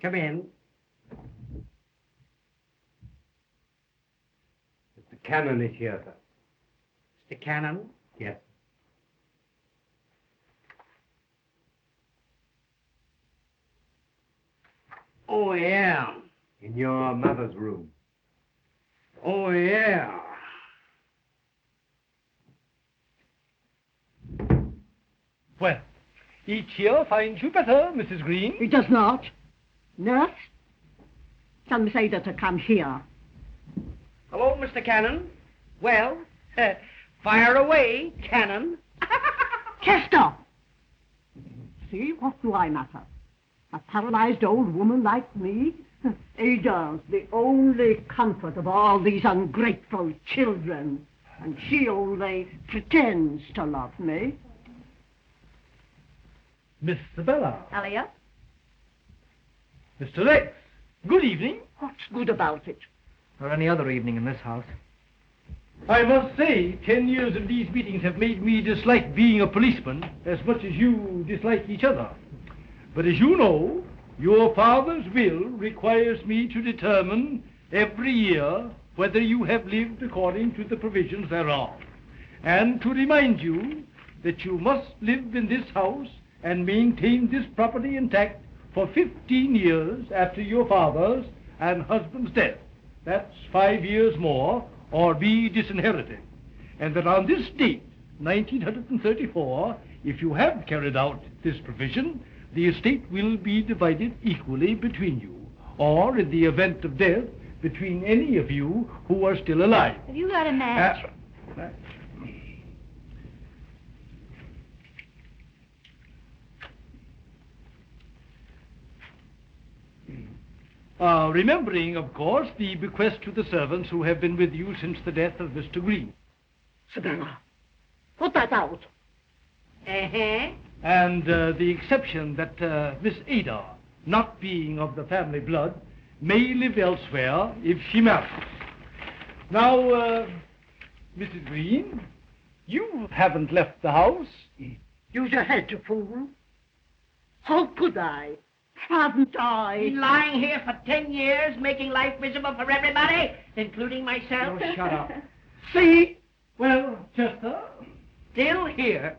Come in. Mr. Cannon is here, sir. Mr. Cannon? Yes. Oh, yeah. In your mother's room. Oh, yeah. Well, each here finds you better, Mrs. Greene. It does not. Nurse, tell Miss Ada to come here. Hello, Mr. Cannon. Well, fire away, Cannon. Chester! See, what do I matter? A paralyzed old woman like me? Ada's the only comfort of all these ungrateful children. And she only pretends to love me. Miss Isabella. Elliot? Mr. Rex. Good evening. What's good about it? Or any other evening in this house. I must say, 10 years of these meetings have made me dislike being a policeman as much as you dislike each other. But as you know, your father's will requires me to determine every year whether you have lived according to the provisions thereof, and to remind you that you must live in this house and maintain this property intact for 15 years after your father's and husband's death. That's 5 years more, or be disinherited. And that on this date, 1934, if you have carried out this provision, the estate will be divided equally between you, or in the event of death, between any of you who are still alive. Have you got a match? Remembering, of course, the bequest to the servants who have been with you since the death of Mr. Greene. Savannah, put that out. Uh-huh. And the exception that Miss Ada, not being of the family blood, may live elsewhere if she marries. Now, Mrs. Greene, you haven't left the house. Use your head, you fool. How could I? Haven't I? Been lying here for 10 years, making life miserable for everybody, including myself. Oh, shut up. See? Well, Chester. Still here.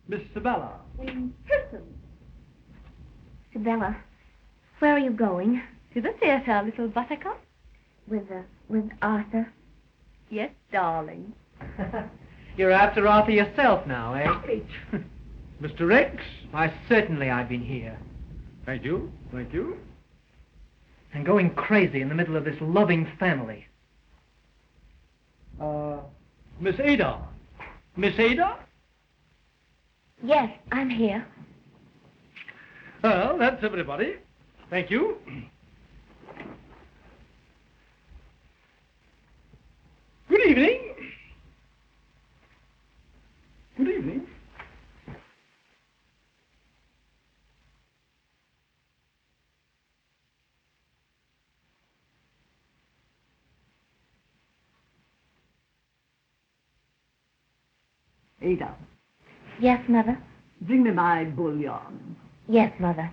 Miss Isabella. In person. Isabella, where are you going? To the theater, little buttercup. With Arthur? Yes, darling. You're after Arthur yourself now, eh? Mr. Rex. Why, certainly I've been here. Thank you. Thank you. And going crazy in the middle of this loving family. Miss Ada. Miss Ada? Yes, I'm here. Well, that's everybody. Thank you. Good evening. Good evening. Ada, Yes, Mother? bring me my bouillon. Yes, Mother.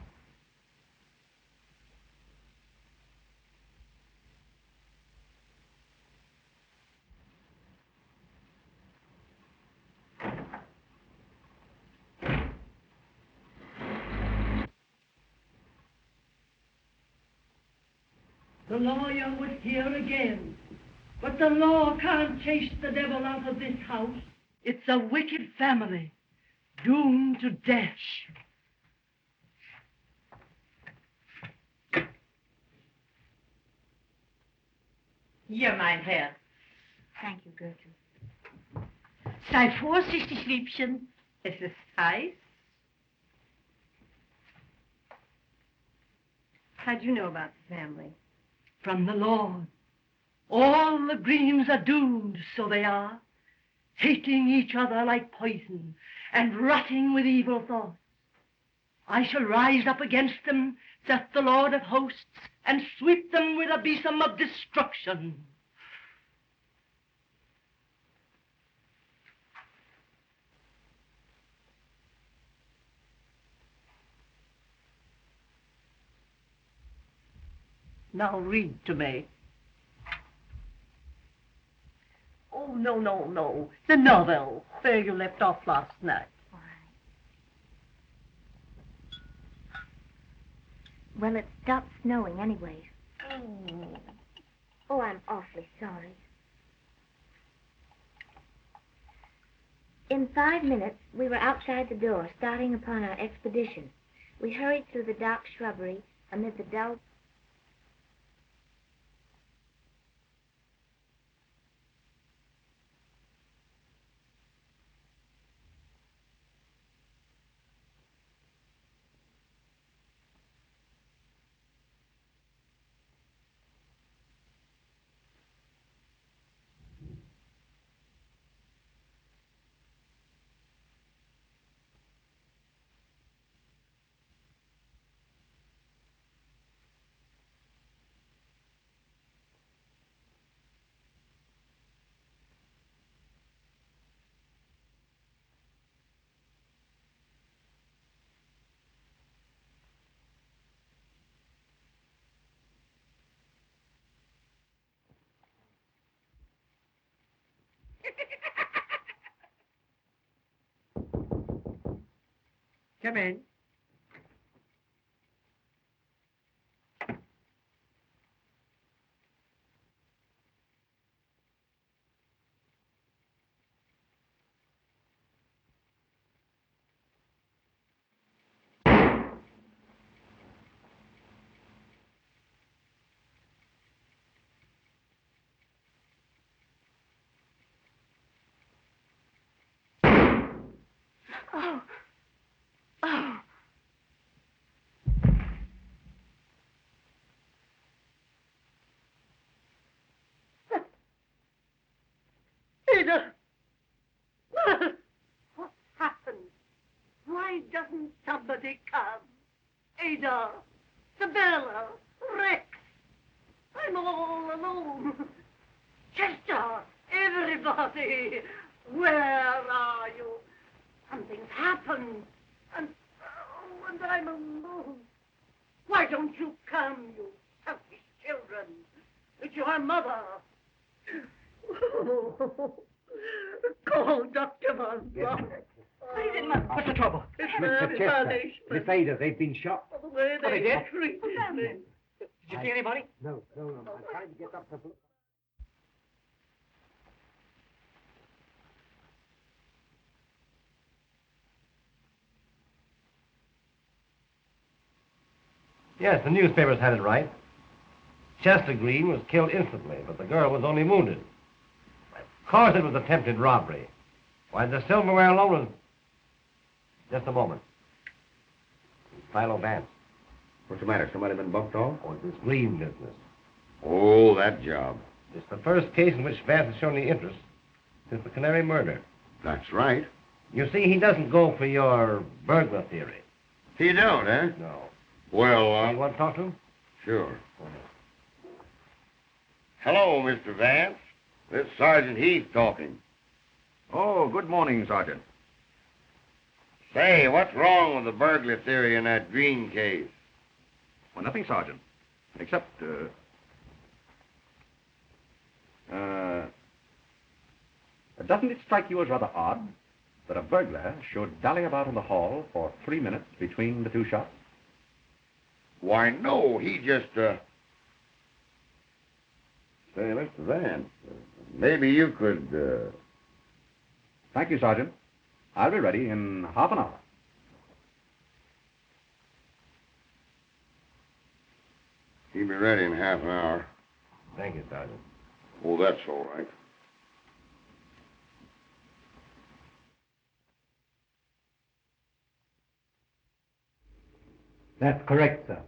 The lawyer was here again. But the law can't chase the devil out of this house. It's a wicked family, doomed to death. Hier, mein Herr. Thank you, Gertrude. Sei vorsichtig, Liebchen. Es ist heiß. How'd you know about the family? From the Lord. All the Greenes are doomed, so they are, hating each other like poison and rotting with evil thoughts. I shall rise up against them, saith the Lord of hosts, and sweep them with a besom of destruction. Now read to me. Oh, no, no, no. The novel, where you left off last night. All right. Well, it stopped snowing anyway. Oh, I'm awfully sorry. In 5 minutes, we were outside the door, starting upon our expedition. We hurried through the dark shrubbery amid the dull... Come in. Oh! Oh! Ada! What happened? Why doesn't somebody come? Ada! Sabella! Rex! I'm all alone. Chester! Everybody! Where are you? Something's happened. And I'm alone. Why don't you come, you selfish children? It's your mother. Call Dr. Van What's the trouble? Mr. Chester, Miss Ada, they've been shot. The way they did? treated me. Did you see anybody? No. I'm trying to get up the... Yes, the newspapers had it right. Chester Greene was killed instantly, but the girl was only wounded. Of course it was attempted robbery. Why, the silverware alone was... Just a moment. Philo Vance. What's the matter? Somebody been bumped off? Oh, it's this Greene business. Oh, that job. It's the first case in which Vance has shown any interest since the Canary murder. That's right. You see, he doesn't go for your burglar theory. You don't, eh? No. Well, You want to talk to him? sure. Hello, Mr. Vance. This Sergeant Heath talking. Oh, good morning, Sergeant. Say, what's wrong with the burglar theory in that Greene case? Well, nothing, Sergeant. Except, doesn't it strike you as rather odd that a burglar should dally about in the hall for 3 minutes between the two shots? Why, no, he just, Say, Mr. Vance, maybe you could, Thank you, Sergeant. I'll be ready in half an hour. He'll be ready in half an hour. Thank you, Sergeant. Oh, that's all right. That's correct, sir.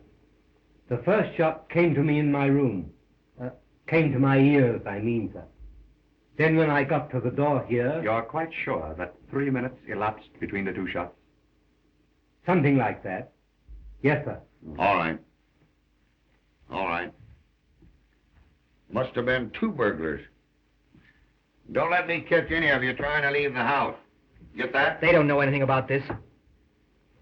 The first shot came to me in my room. Came to my ears, I mean, sir. Then when I got to the door here... You're quite sure that 3 minutes elapsed between the two shots? Something like that. Yes, sir. All right. All right. Must have been 2 burglars. Don't let me catch any of you trying to leave the house. Get that? They don't know anything about this.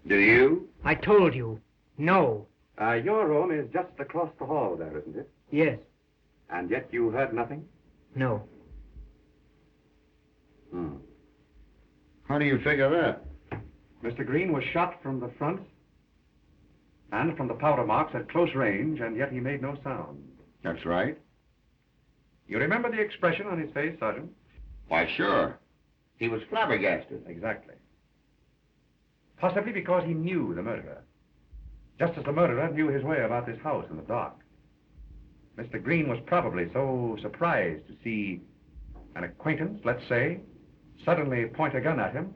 Do you? I told you. No. Your room is just across the hall there, isn't it? Yes. And yet you heard nothing? No. How do you figure that? Mr. Greene was shot from the front and from the powder marks at close range, and yet he made no sound. That's right. You remember the expression on his face, Sergeant? Why, sure. He was flabbergasted. Exactly. Possibly because he knew the murderer. Just as the murderer knew his way about this house in the dark. Mr. Greene was probably so surprised to see an acquaintance, let's say, suddenly point a gun at him,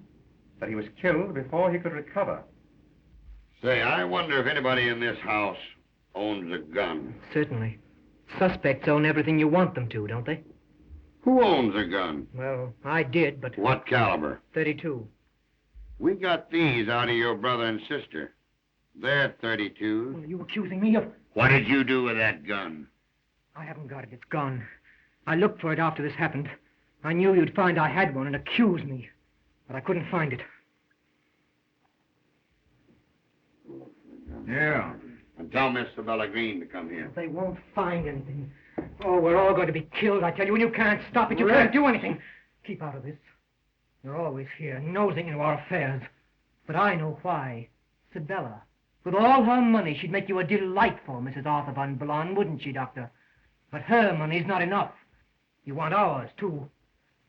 that he was killed before he could recover. Say, I wonder if anybody in this house owns a gun. Certainly. Suspects own everything you want them to, don't they? Who owns a gun? Well, I did, but... What caliber? 32. We got these out of your brother and sister. They're 32s. Well, are you accusing me of... What did you do with that gun? I haven't got it. It's gone. I looked for it after this happened. I knew you'd find I had one and accuse me. But I couldn't find it. Yeah. And tell Miss Isabella Greene to come here. They won't find anything. Oh, we're all going to be killed, I tell you, and you can't stop it. You can't do anything. Keep out of this. You're always here, nosing into our affairs. But I know why. Isabella. With all her money, she'd make you a delightful Mrs. Arthur Van Blonde, wouldn't she, Doctor? But her money's not enough. You want ours, too.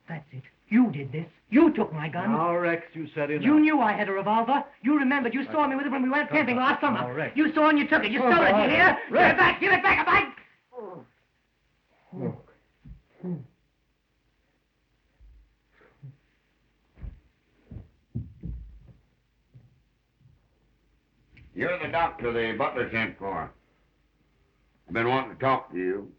That's it. You did this. You took my gun. Now, Rex, you said enough. You knew I had a revolver. You remembered. You saw me with it when we went camping last summer. Now, Rex. You saw and you took it. You stole it. You hear? Give it back. Give it back. Mike! You're the doctor the butler sent for. I've been wanting to talk to you.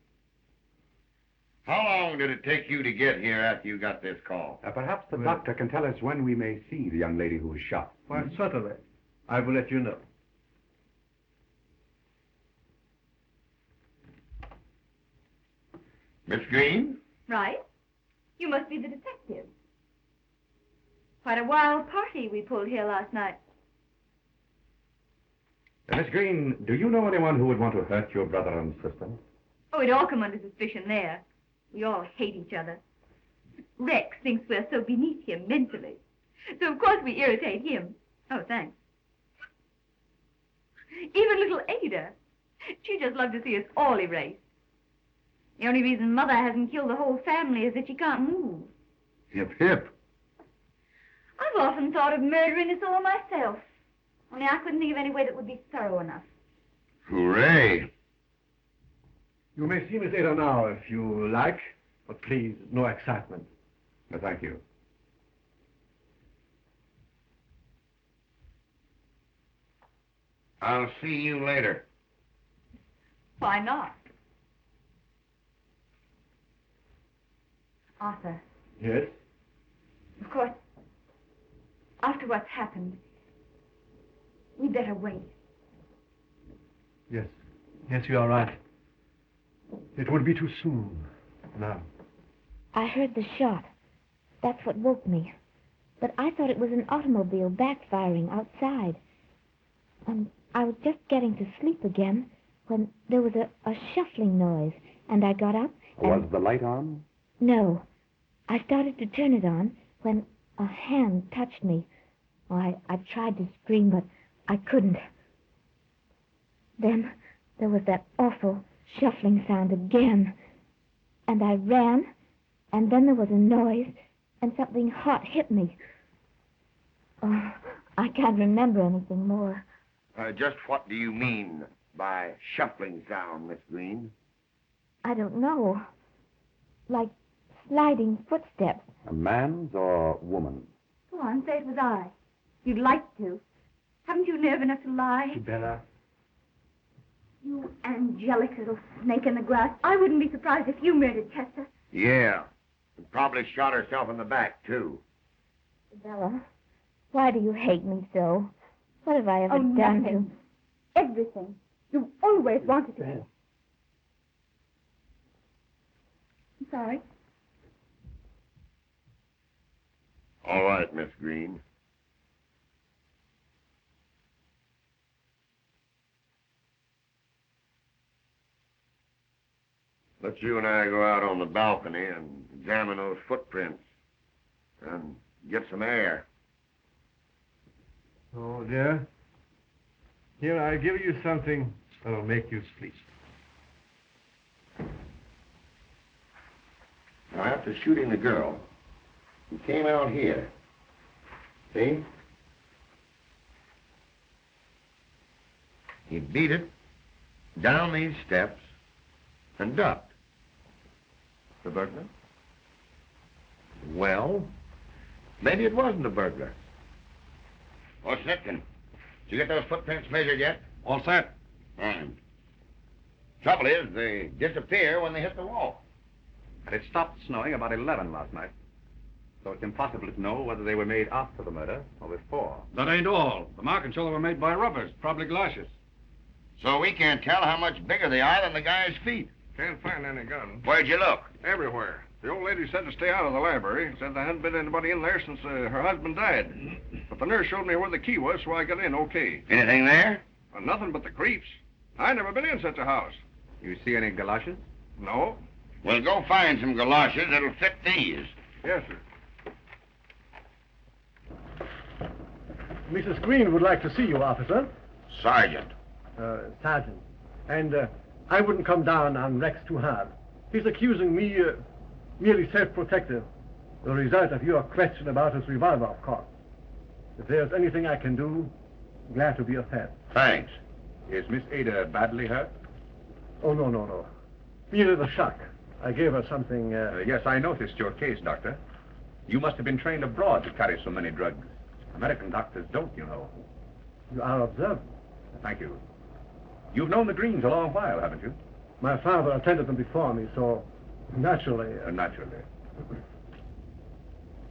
How long did it take you to get here after you got this call? Perhaps the doctor can tell us when we may see the young lady who was shot. Why, certainly. I will let you know. Miss Greene? Right. You must be the detective. Quite a wild party we pulled here last night. Miss Greene, do you know anyone who would want to hurt your brother and sister? Oh, we'd all come under suspicion there. We all hate each other. Rex thinks we're so beneath him mentally. So, of course, we irritate him. Oh, thanks. Even little Ada. She just loved to see us all erased. The only reason Mother hasn't killed the whole family is that she can't move. Hip, hip. I've often thought of murdering us all myself. Only I couldn't think of any way that would be thorough enough. Hooray. You may see Miss Ada now if you like, but please, no excitement. No, thank you. I'll see you later. Why not? Arthur, Yes? of course, after what's happened, we'd better wait. Yes. Yes, you are right. It would be too soon now. I heard the shot. That's what woke me. But I thought it was an automobile backfiring outside. And I was just getting to sleep again when there was a shuffling noise. And I got up and... Was the light on? No. I started to turn it on when a hand touched me. Oh, I tried to scream, but I couldn't. Then there was that awful shuffling sound again. And I ran, and then there was a noise, and something hot hit me. Oh, I can't remember anything more. Just what do you mean by shuffling sound, Miss Greene? I don't know. Like sliding footsteps. A man's or woman's? Go on, say it was I. You'd like to. Haven't you nerve enough to lie? Bella. You angelic little snake in the grass. I wouldn't be surprised if you murdered Chester. Yeah. And probably shot herself in the back, too. Bella, why do you hate me so? What have I ever done nothing. Everything. You've always wanted to. I'm sorry. All right, Miss Greene. Let's you and I go out on the balcony and examine those footprints and get some air. Oh, dear. Here, I give you something that'll make you sleep. Now, after shooting the girl, he came out here. See? He beat it down these steps and ducked. The burglar? Well, maybe it wasn't a burglar. Oh, Snitkin, did you get those footprints measured yet? All set. Fine. Trouble is, they disappear when they hit the wall. And it stopped snowing about 11 last night. So it's impossible to know whether they were made after the murder or before. That ain't all. The markings show they were made by robbers, probably galoshes. So we can't tell how much bigger they are than the guy's feet. Can't find any gun. Where'd you look? Everywhere. The old lady said to stay out of the library. Said there hadn't been anybody in there since her husband died. But the nurse showed me where the key was, so I got in okay. Anything there? Well, nothing but the creeps. I never been in such a house. You see any galoshes? No. Well, go find some galoshes that'll fit these. Yes, sir. Mrs. Greene would like to see you, officer. Sergeant. Sergeant. And I wouldn't come down on Rex too hard. He's accusing me merely self-protective. The result of your question about his revolver, of course. If there's anything I can do, glad to be of help. Thanks. Is Miss Ada badly hurt? Oh, no. Merely the shock. I gave her something... Yes, I noticed your case, Doctor. You must have been trained abroad to carry so many drugs. American doctors don't, you know. You are observant. Thank you. You've known the Greenes a long while, haven't you? My father attended them before me, so naturally... Naturally.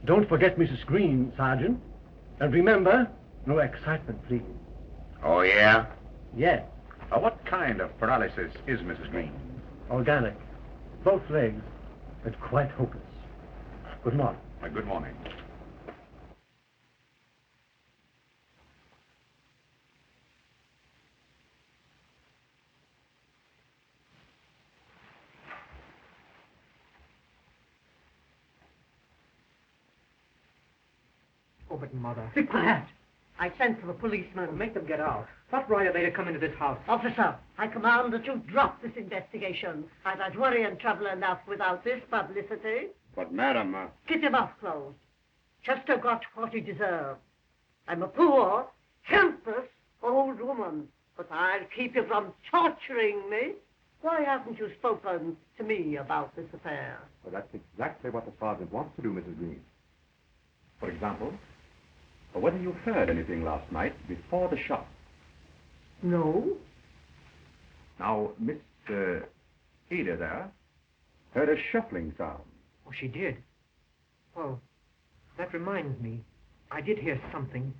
Don't forget Mrs. Greene, Sergeant. And remember, no excitement, please. Oh, yeah? Yes, What kind of paralysis is Mrs. Greene? organic. Both legs, and quite hopeless. Good morning. Good morning. Oh, but Mother. Be quiet. I sent for the policeman. Make them get out. What right are they to come into this house? Officer, I command that you drop this investigation. I've had worry and trouble enough without this publicity. But, madam, Keep your mouth closed. Chester got what he deserved. I'm a poor, helpless old woman, but I'll keep you from torturing me. Why haven't you spoken to me about this affair? Well, that's exactly what the sergeant wants to do, Mrs. Greene. For example, whether you heard anything last night before the shot. No. Now, Miss Ada there heard a shuffling sound. Oh, she did. Well, that reminds me. I did hear something.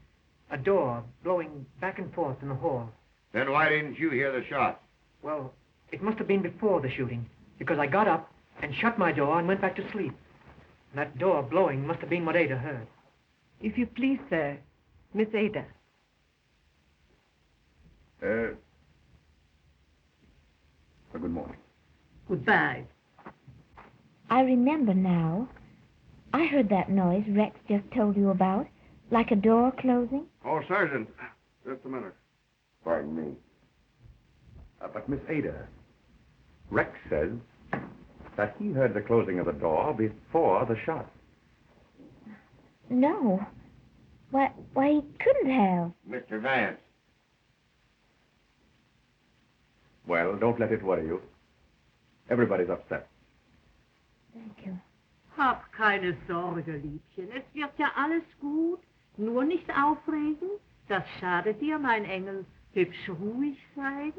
A door blowing back and forth in the hall. then why didn't you hear the shot? Well, it must have been before the shooting, because I got up and shut my door and went back to sleep. That door blowing must have been what Ada heard. If you please, sir, Miss Ada. Good morning. Goodbye. I remember now. I heard that noise Rex just told you about, like a door closing. Oh, Sergeant, just a minute. Pardon me. But Miss Ada, Rex says that he heard the closing of the door before the shot. No. Why, he couldn't have. Mr. Vance. Well, don't let it worry you. Everybody's upset. Thank you. Hab keine Sorge, Liebchen. Es wird ja alles gut. Nur nicht aufregen. Das schadet dir, mein Engel. Hübsch ruhig sein.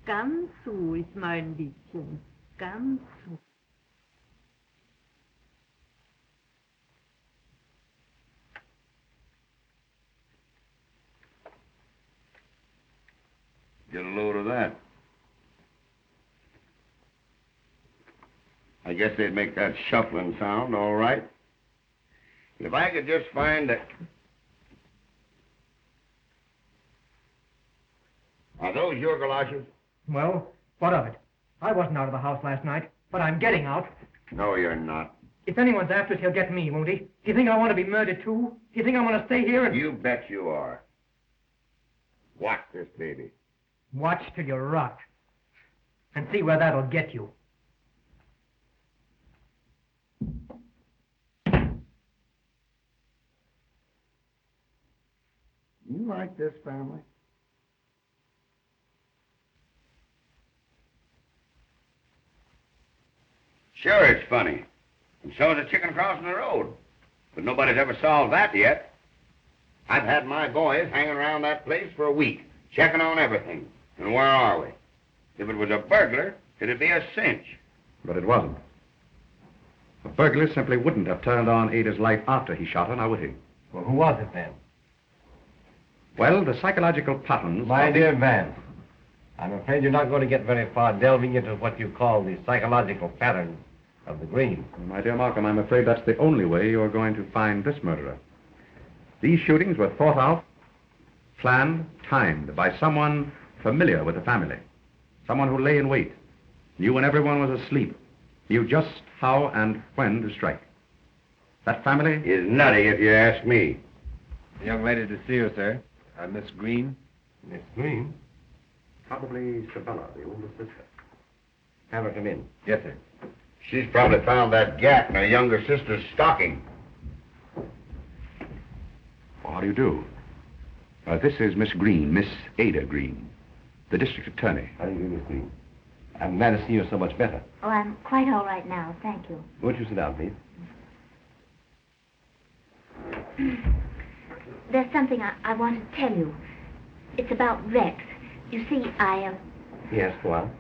Ganz ruhig, mein Liebchen. Ganz ruhig. Get a load of that. I guess they'd make that shuffling sound, all right. If I could just find a... Are those your galoshes? Well, what of it? I wasn't out of the house last night. But I'm getting out. No, you're not. If anyone's after us, he'll get me, won't he? Do you think I want to be murdered, too? Do you think I want to stay here and... You bet you are. Watch this, baby. Watch till you rot. And see where that'll get you. You like this family? Sure, it's funny. And so is a chicken crossing the road. But nobody's ever solved that yet. I've had my boys hanging around that place for a week, checking on everything. And where are we? If it was a burglar, it'd be a cinch. But it wasn't. A burglar simply wouldn't have turned on Ada's light after he shot her, now would he? Well, who was it then? Well, the psychological patterns... My dear Vance, I'm afraid you're not going to get very far delving into what you call the psychological patterns of the Greene. My dear Malcolm, I'm afraid that's the only way you're going to find this murderer. These shootings were thought out, planned, timed by someone familiar with the family. Someone who lay in wait, knew when everyone was asleep, knew just how and when to strike. That family is nutty if you ask me. The young lady to see you, sir. Miss Greene. Miss Greene? Probably Sabella, the older sister. Have her come in. Yes, sir. She's probably found that gap in her younger sister's stocking. Well, how do you do? This is Miss Greene, Miss Ada Greene, the district attorney. How do you do, Miss Greene? I'm glad to see you so much better. Oh, I'm quite all right now, thank you. Won't you sit down, please? There's something I want to tell you. It's about Rex. You see, Yes, go on.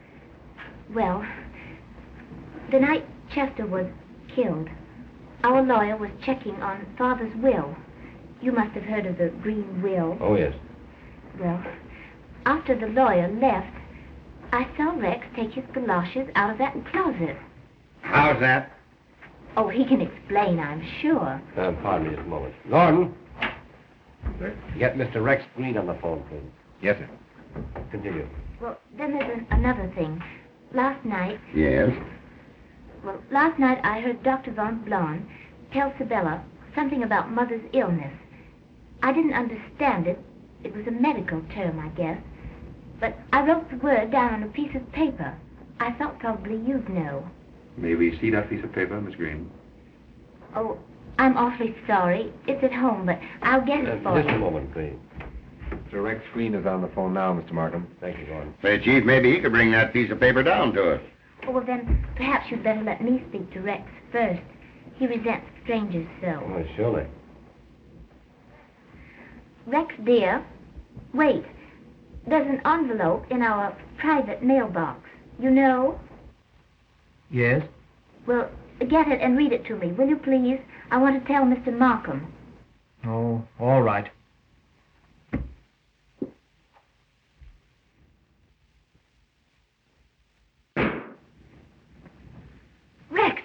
Well, the night Chester was killed, our lawyer was checking on Father's will. You must have heard of the Greene will. Oh, yes. Well, after the lawyer left, I saw Rex take his galoshes out of that closet. How's that? Oh, he can explain, I'm sure. Pardon me just a moment. Gordon, Sir? get Mr. Rex Greene on the phone, please. Yes, sir. Continue. Well, then there's another thing. Last night... Yes? Well, last night I heard Dr. Von Blon tell Sabella something about Mother's illness. I didn't understand it. It was a medical term, I guess. But I wrote the word down on a piece of paper. I thought probably you'd know. May we see that piece of paper, Miss Greene? Oh, I'm awfully sorry. It's at home, but I'll get it for you. Just a moment, please. Mr. Rex Greene is on the phone now, Mr. Markham. Thank you, Gordon. Say, Chief, maybe he could bring that piece of paper down to us. Oh, well, then perhaps you'd better let me speak to Rex first. He resents strangers so. Oh, surely. Rex, dear, wait. There's an envelope in our private mailbox. You know? Yes? Well, get it and read it to me, will you please? I want to tell Mr. Markham. Oh, all right. Rex!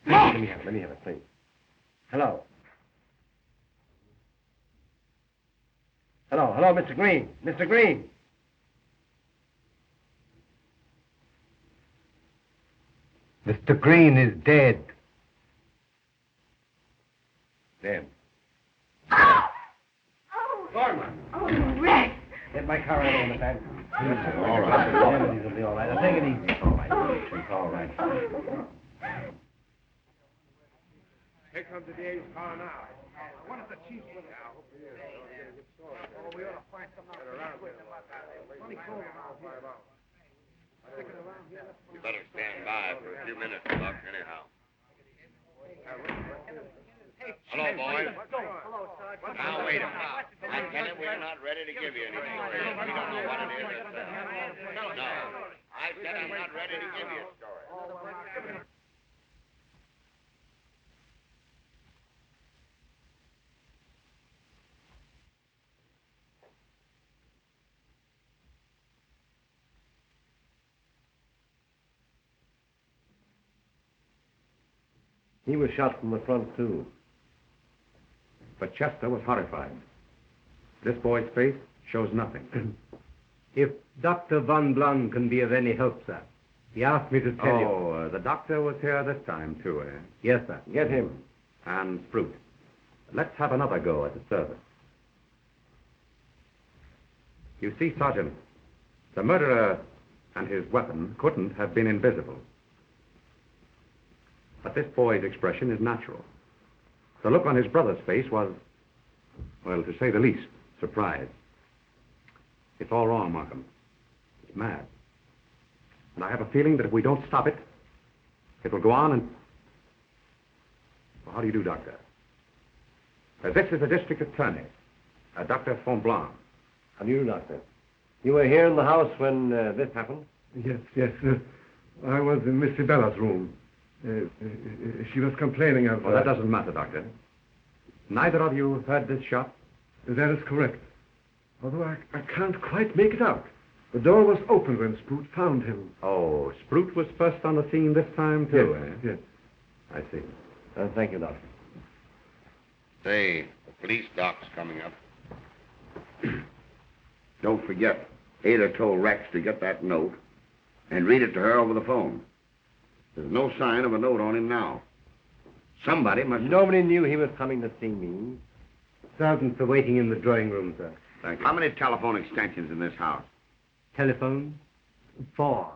Let me have it, please. Hello. Hello, Mr. Greene. Mr. Greene. Mr. Greene is dead. Dead. Oh! Gorman. Oh, Rex! Get my car out on the back. All right. It'll be all right. Now take it easy. It's all right. It's all right. Here comes the DA's car now. What is the chief with us? Oh, we ought to find some out. You better stand by for a few minutes, Buck, anyhow. Hello, boys. Now, wait a minute. I tell you, we're not ready to give you any story. We don't know what it is. No. I said I'm not ready to give you a story. He was shot from the front, too. But Chester was horrified. This boy's face shows nothing. If Dr. Von Blon can be of any help, sir, He asked me to tell you. Oh, the doctor was here this time, too, eh? Yes, sir. Get him. And Sprute. Let's have another go at the service. You see, Sergeant, the murderer and his weapon couldn't have been invisible. But this boy's expression is natural. The look on his brother's face was, well, to say the least, surprise. It's all wrong, Markham. It's mad. And I have a feeling that if we don't stop it, it will go on and... Well, how do you do, Doctor? This is the district attorney, Dr. Fonblanc. How do you do, Doctor? You were here in the house when this happened? Yes. I was in Miss Sibella's room. She was complaining of... Well, that doesn't matter, Doctor. Neither of you heard this shot? That is correct. Although I can't quite make it out. The door was open when Sprute found him. Oh, Sprute was first on the scene this time, too, Yes. I see. Thank you, Doctor. Say, the police doc's coming up. Don't forget, Ada told Rex to get that note and read it to her over the phone. There's no sign of a note on him now. Somebody must... Nobody knew he was coming to see me. Servants are waiting in the drawing room, sir. Thank you. How many telephone extensions in this house? Telephone? 4.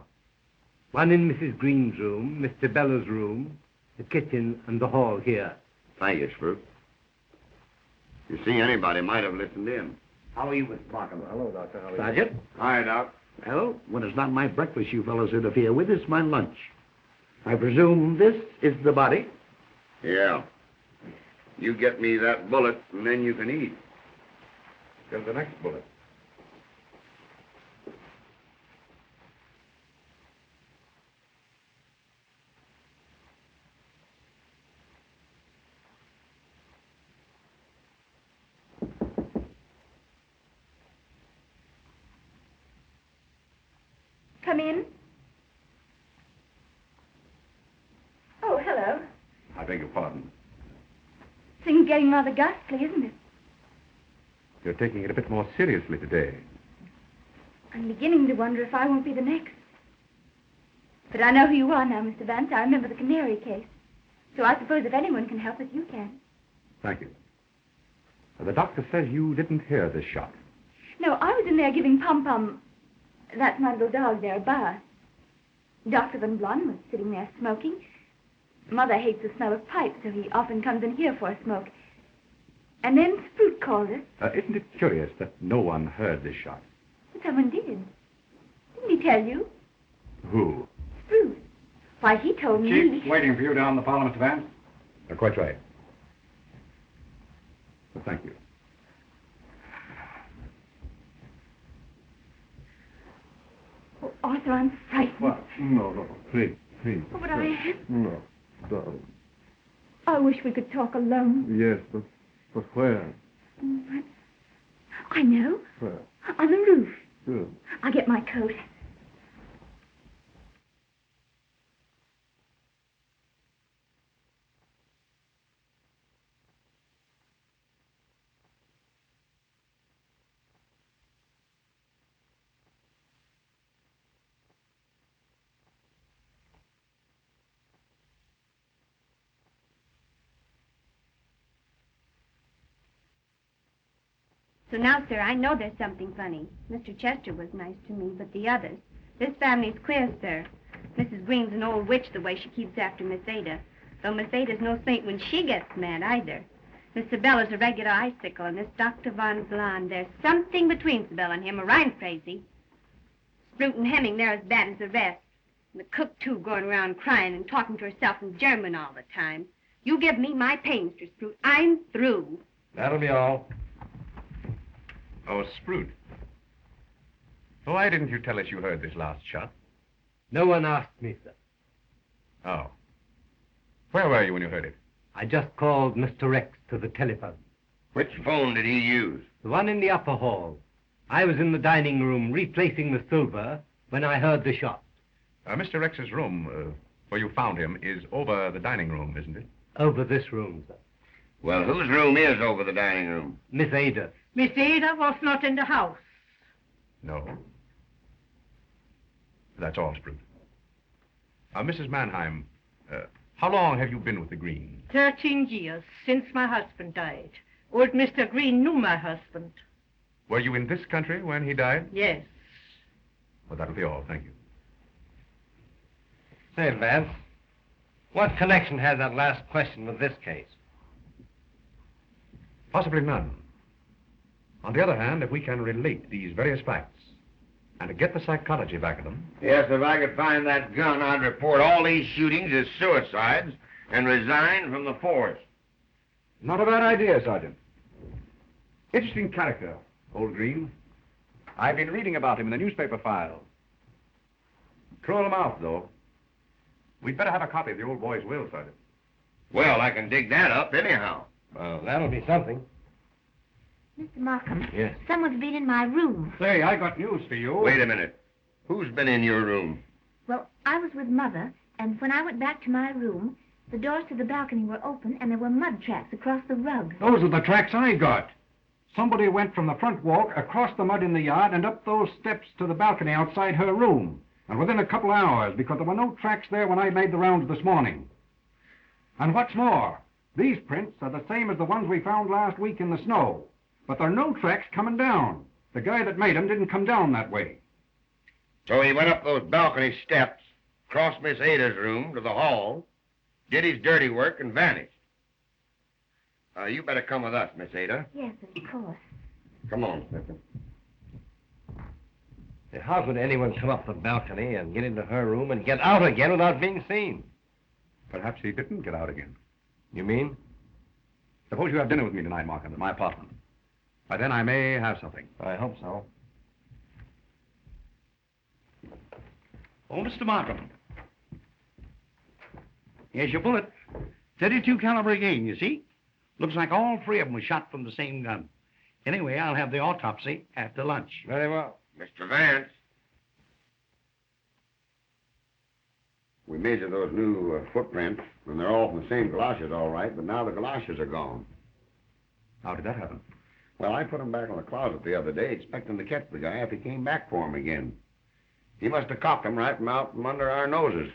One in Mrs. Greene's room, Mr. Bella's room, the kitchen, and the hall here. Thank you, Sprute. You see, anybody might have listened in. How are you, Mr. Markham? Hello, Doctor. How are you? Sergeant? Hi, Doc. Well, when it's not my breakfast you fellows interfere with, it's my lunch. I presume this is the body? Yeah. You get me that bullet, and then you can eat. Here's the next bullet. Come in. Oh, hello. I beg your pardon. Things getting rather ghastly, isn't it? You're taking it a bit more seriously today. I'm beginning to wonder if I won't be the next. But I know who you are now, Mr. Vance. I remember the canary case. So I suppose if anyone can help us, you can. Thank you. The doctor says you didn't hear this shot. No, I was in there giving Pom-Pom, that's my little dog there, a bath. Dr. Van Blon was sitting there smoking. Mother hates the smell of pipes, so he often comes in here for a smoke. And then Sprute called us. Isn't it curious that no one heard this shot? But someone did. Didn't he tell you? Who? Sprute. Why, he told me... Chief's waiting for you down in the parlor, Mr. Vance. Quite right. Well, thank you. Oh, Arthur, I'm frightened. What? No, please. Oh, but I am. No, darling. I wish we could talk alone. Yes, but where? I know. Where? On the roof. Good. I'll get my coat. So now, sir, I know there's something funny. Mr. Chester was nice to me, but the others. This family's queer, sir. Mrs. Greene's an old witch the way she keeps after Miss Ada. Though Miss Ada's no saint when she gets mad, either. Miss Sibella's a regular icicle, and this Dr. Von Blon, there's something between Sibella and him, or I'm crazy. Sprute and Hemming, they're as bad as the rest. And the cook, too, going around crying and talking to herself in German all the time. You give me my pay, Mr. Sprute. I'm through. That'll be all. Oh, Sprute. Why didn't you tell us you heard this last shot? No one asked me, sir. Oh. Where were you when you heard it? I just called Mr. Rex to the telephone. Which phone did he use? The one in the upper hall. I was in the dining room replacing the silver when I heard the shot. Mr. Rex's room, where you found him, is over the dining room, isn't it? Over this room, sir. Well, whose room is over the dining room? Miss Ada. Miss Ada was not in the house. No. That's all, Sprute. Mrs. Mannheim, how long have you been with the Greenes? 13 years, since my husband died. Old Mr. Greene knew my husband. Were you in this country when he died? Yes. Well, that'll be all. Thank you. Say, Vance, what connection has that last question with this case? Possibly none. On the other hand, if we can relate these various facts and to get the psychology back of them... Yes, if I could find that gun, I'd report all these shootings as suicides and resign from the force. Not a bad idea, Sergeant. Interesting character, old Greene. I've been reading about him in the newspaper files. Cruel mouth, though. We'd better have a copy of the old boy's will, Sergeant. Well, I can dig that up anyhow. Well, that'll be something. Mr. Markham. Yes. Someone's been in my room. Say, I got news for you. Wait a minute. Who's been in your room? Well, I was with Mother, and when I went back to my room, the doors to the balcony were open, and there were mud tracks across the rug. Those are the tracks I got. Somebody went from the front walk, across the mud in the yard, and up those steps to the balcony outside her room. And within a couple of hours, because there were no tracks there when I made the rounds this morning. And what's more, these prints are the same as the ones we found last week in the snow. But there are no tracks coming down. The guy that made them didn't come down that way. So he went up those balcony steps, crossed Miss Ada's room to the hall, did his dirty work, and vanished. You better come with us, Miss Ada. Yes, of course. Come on, Smith. How could anyone come up the balcony and get into her room and get out again without being seen? Perhaps he didn't get out again. You mean? Suppose you have dinner with me tonight, Markham, at my apartment. By then I may have something. I hope so. Oh, Mr. Markham. Here's your bullet. 32 caliber again, you see? Looks like all three of them were shot from the same gun. Anyway, I'll have the autopsy after lunch. Very well. Mr. Vance. We measured those new footprints, and they're all from the same galoshes, all right, but now the galoshes are gone. How did that happen? Well, I put them back in the closet the other day, expecting to catch the guy if he came back for them again. He must have cocked them right from out from under our noses.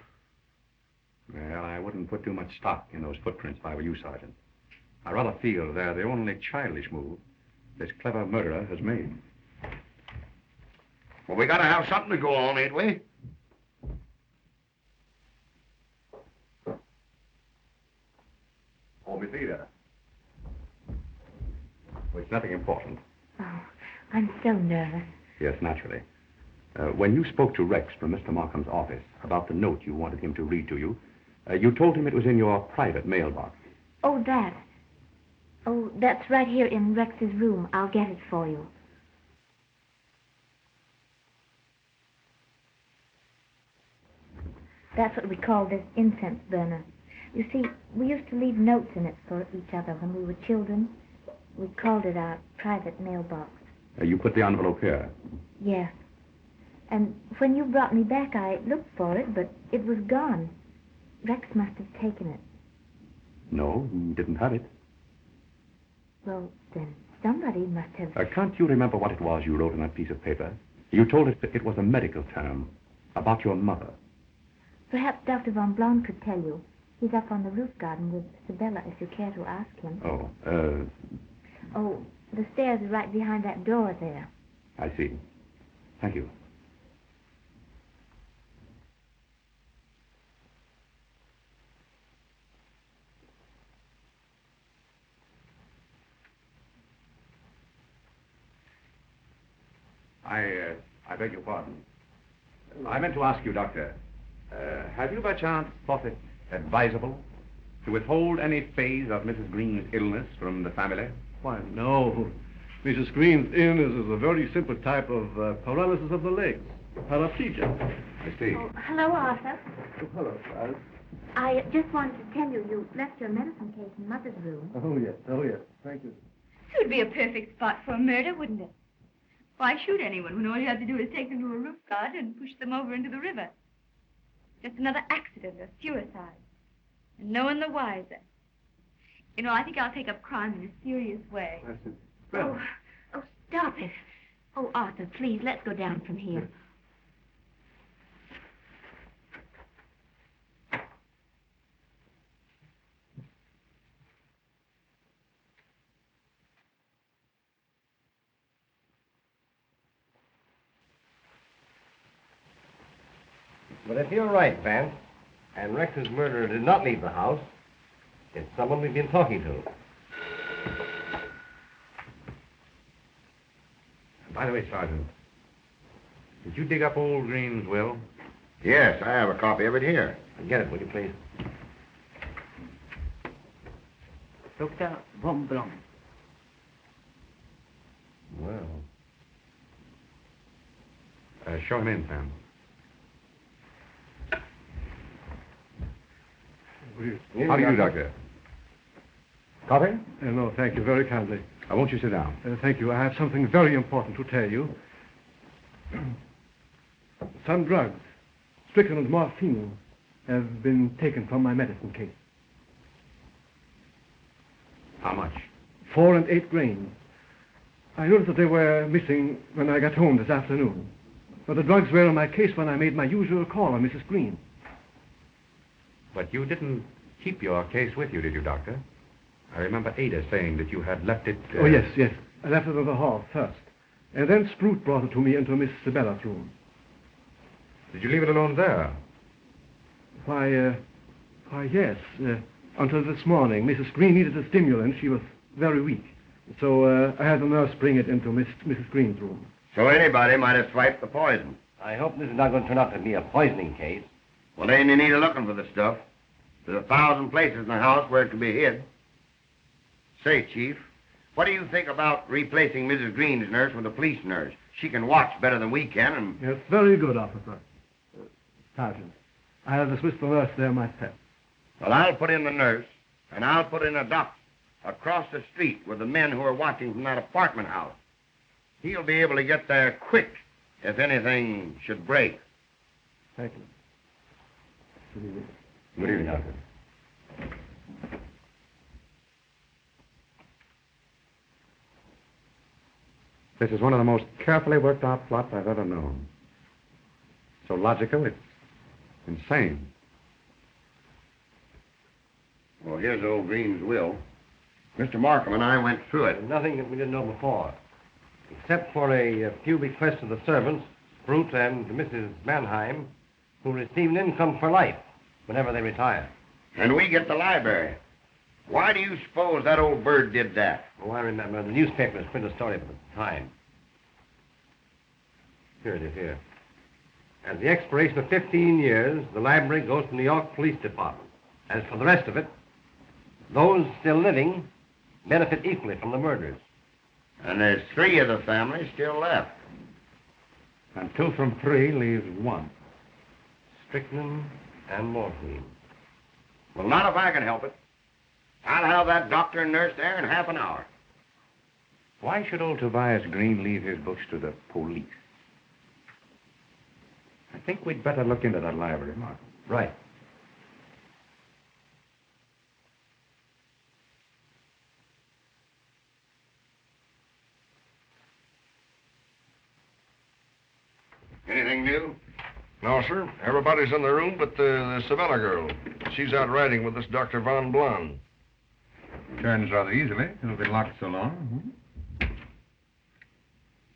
Well, I wouldn't put too much stock in those footprints if I were you, Sergeant. I rather feel they're the only childish move this clever murderer has made. Well, we gotta have something to go on, ain't we? Oh, Miss Ada. Well, it's nothing important. Oh, I'm so nervous. Yes, naturally. When you spoke to Rex from Mr. Markham's office about the note you wanted him to read to you, you told him it was in your private mailbox. Oh, that. Oh, that's right here in Rex's room. I'll get it for you. That's what we call this incense burner. You see, we used to leave notes in it for each other when we were children. We called it our private mailbox. You put the envelope here. Yes. And when you brought me back, I looked for it, but it was gone. Rex must have taken it. No, he didn't have it. Well, then somebody must have... Can't you remember what it was you wrote on that piece of paper? You told us that it was a medical term about your mother. Perhaps Dr. Von Blom could tell you. He's up on the roof garden with Sibylla, if you care to ask him. Oh, the stairs are right behind that door there. I see. Thank you. I beg your pardon. I meant to ask you, Doctor, have you by chance thought it advisable to withhold any phase of Mrs. Greene's illness from the family? Why, no. Mrs. Greene's illness is a very simple type of paralysis of the legs, paraplegia. I see. Oh, hello, Arthur. Oh, hello, Charles. I just wanted to tell you, you left your medicine case in Mother's room. Oh, yes. Thank you. It would be a perfect spot for a murder, wouldn't it? Why shoot anyone when all you have to do is take them to a roof garden and push them over into the river? Just another accident or suicide. And no one the wiser. You know, I think I'll take up crime in a serious way. That's it. Well, Oh, stop it. Oh, Arthur, please, let's go down from here. But if you're right, Vance, and Rex's murderer did not leave the house, it's someone we've been talking to. By the way, Sergeant, did you dig up old Greene's will? Yes, I have a copy of it here. Get it, will you, please? Dr. Von Blum. Well. Show him in, Sam. How do you do, Doctor? Coffee? No, thank you very kindly. Won't you sit down? Thank you. I have something very important to tell you. Some drugs, strychnine and morphine, have been taken from my medicine case. How much? 4 and 8 grains. I noticed that they were missing when I got home this afternoon. But the drugs were in my case when I made my usual call on Mrs. Greene. But you didn't keep your case with you, did you, Doctor? I remember Ada saying that you had left it... Oh, yes. I left it in the hall first. And then Sprout brought it to me into Miss Sibella's room. Did you leave it alone there? Why, yes. Until this morning. Mrs. Greene needed a stimulant. She was very weak. So I had the nurse bring it into Mrs. Greene's room. So anybody might have swiped the poison. I hope this is not going to turn out to be a poisoning case. Well, they ain't any need of looking for the stuff. There's 1,000 places in the house where it could be hid. Say, Chief, what do you think about replacing Mrs. Greene's nurse with a police nurse? She can watch better than we can, and... Yes, very good, officer. Sergeant, I'll dismiss the nurse there myself. Well, I'll put in the nurse, and I'll put in a doctor across the street with the men who are watching from that apartment house. He'll be able to get there quick if anything should break. Thank you. Good evening. Good evening, Doctor. This is one of the most carefully worked out plots I've ever known. So logical, it's insane. Well, here's old Greene's will. Mr. Markham and I went through it. There's nothing that we didn't know before, except for a few bequests of the servants, Sprout and Mrs. Mannheim, who receive an income for life whenever they retire. And we get the library. Why do you suppose that old bird did that? Oh, I remember. The newspapers printed a story at the time. Here it is, here. At the expiration of 15 years, the library goes to the New York Police Department. As for the rest of it, those still living benefit equally from the murders. And there's 3 of the family still left. And 2 from 3 leaves 1. Strychnine and morphine. Well, not if I can help it. I'll have that doctor and nurse there in half an hour. Why should old Tobias Greene leave his books to the police? I think we'd better look into that library, Mark. Right. Anything new? No, sir. Everybody's in the room but the Sabella girl. She's out riding with this Dr. Von Blum. Turns rather easily. It'll been locked so long.